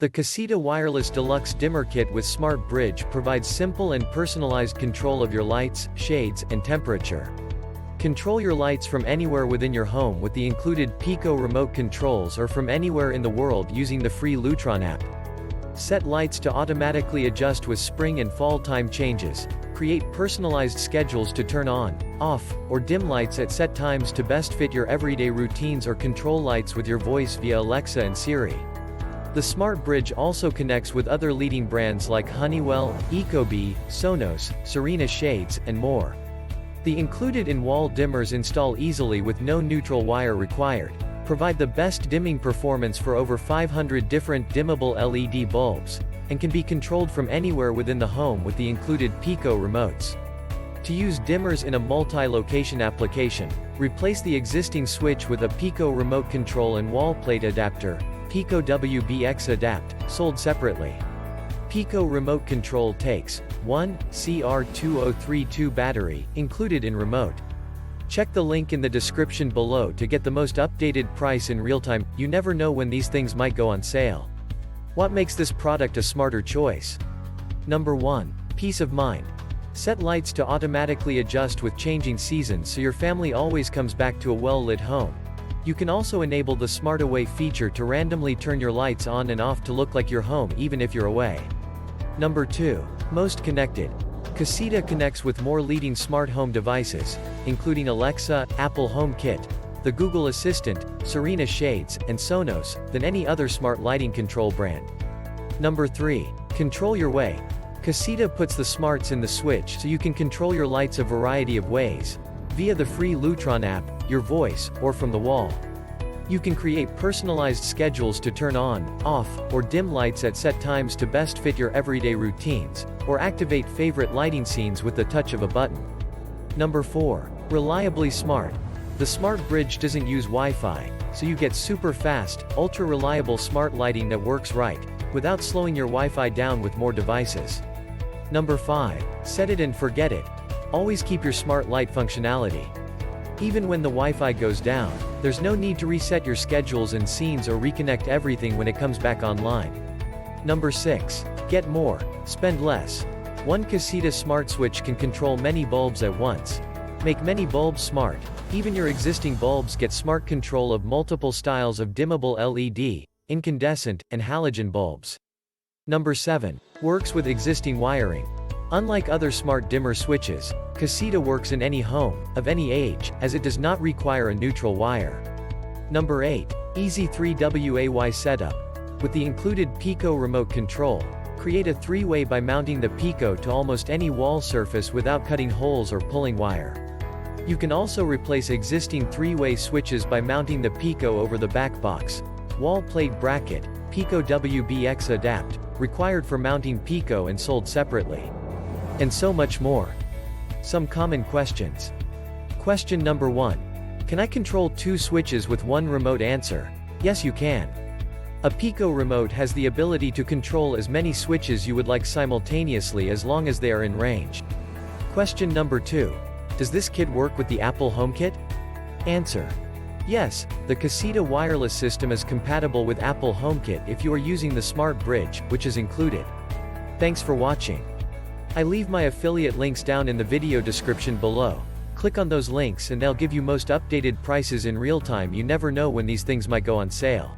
The Caseta Wireless Deluxe Dimmer Kit with Smart Bridge provides simple and personalized control of your lights, shades, and temperature. Control your lights from anywhere within your home with the included Pico remote controls or from anywhere in the world using the free Lutron app. Set lights to automatically adjust with spring and fall time changes. Create personalized schedules to turn on, off, or dim lights at set times to best fit your everyday routines or control lights with your voice via Alexa and Siri. The Smart Bridge also connects with other leading brands like Honeywell, Ecobee, Sonos, Serena shades, and more. The included in-wall dimmers install easily with no neutral wire required, provide the best dimming performance for over 500 different dimmable LED bulbs, and can be controlled from anywhere within the home with the included Pico remotes. To use dimmers in a multi-location application, replace the existing switch with a Pico remote control and wall plate adapter, PICO-WBX-ADAPT, sold separately. Pico remote control takes 1 CR2032 battery, included in remote. Check the link in the description below to get the most updated price in real time. You never know when these things might go on sale. What makes this product a smarter choice? Number 1. Peace of mind. Set lights to automatically adjust with changing seasons so your family always comes back to a well-lit home. You can also enable the Smart Away feature to randomly turn your lights on and off to look like your home even if you're away. Number 2. Most connected. Caseta connects with more leading smart home devices, including Alexa, Apple HomeKit, the Google Assistant, Serena shades, and Sonos, than any other smart lighting control brand. Number 3. Control your way. Caseta puts the smarts in the switch so you can control your lights a variety of ways, via the free Lutron app, your voice, or from the wall. You can create personalized schedules to turn on, off, or dim lights at set times to best fit your everyday routines, or activate favorite lighting scenes with the touch of a button. Number 4. Reliably smart. The Smart Bridge doesn't use Wi-Fi, so you get super fast, ultra-reliable smart lighting that works right, without slowing your Wi-Fi down with more devices. Number 5. Set it and forget it. Always keep your smart light functionality. Even when the Wi-Fi goes down, there's no need to reset your schedules and scenes or reconnect everything when it comes back online. Number 6. Get more, spend less. One Caseta Smart Switch can control many bulbs at once. Make many bulbs smart. Even your existing bulbs get smart control of multiple styles of dimmable LED, incandescent, and halogen bulbs. Number 7. Works with existing wiring. Unlike other smart dimmer switches, Caseta works in any home, of any age, as it does not require a neutral wire. Number 8. Easy 3-way setup. With the included Pico remote control, create a 3-way by mounting the Pico to almost any wall surface without cutting holes or pulling wire. You can also replace existing 3-way switches by mounting the Pico over the back box, wall plate bracket, PICO-WBX-ADAPT, required for mounting Pico and sold separately. And so much more. Some common questions. Question number 1. Can I control 2 switches with one remote? Answer: yes, you can. A Pico remote has the ability to control as many switches you would like simultaneously as long as they are in range. Question number 2. Does this kit work with the Apple HomeKit? Answer: yes, the Caseta wireless system is compatible with Apple HomeKit if you are using the Smart Bridge, which is included. Thanks for watching. I leave my affiliate links down in the video description below. Click on those links and they'll give you most updated prices in real time. You never know when these things might go on sale.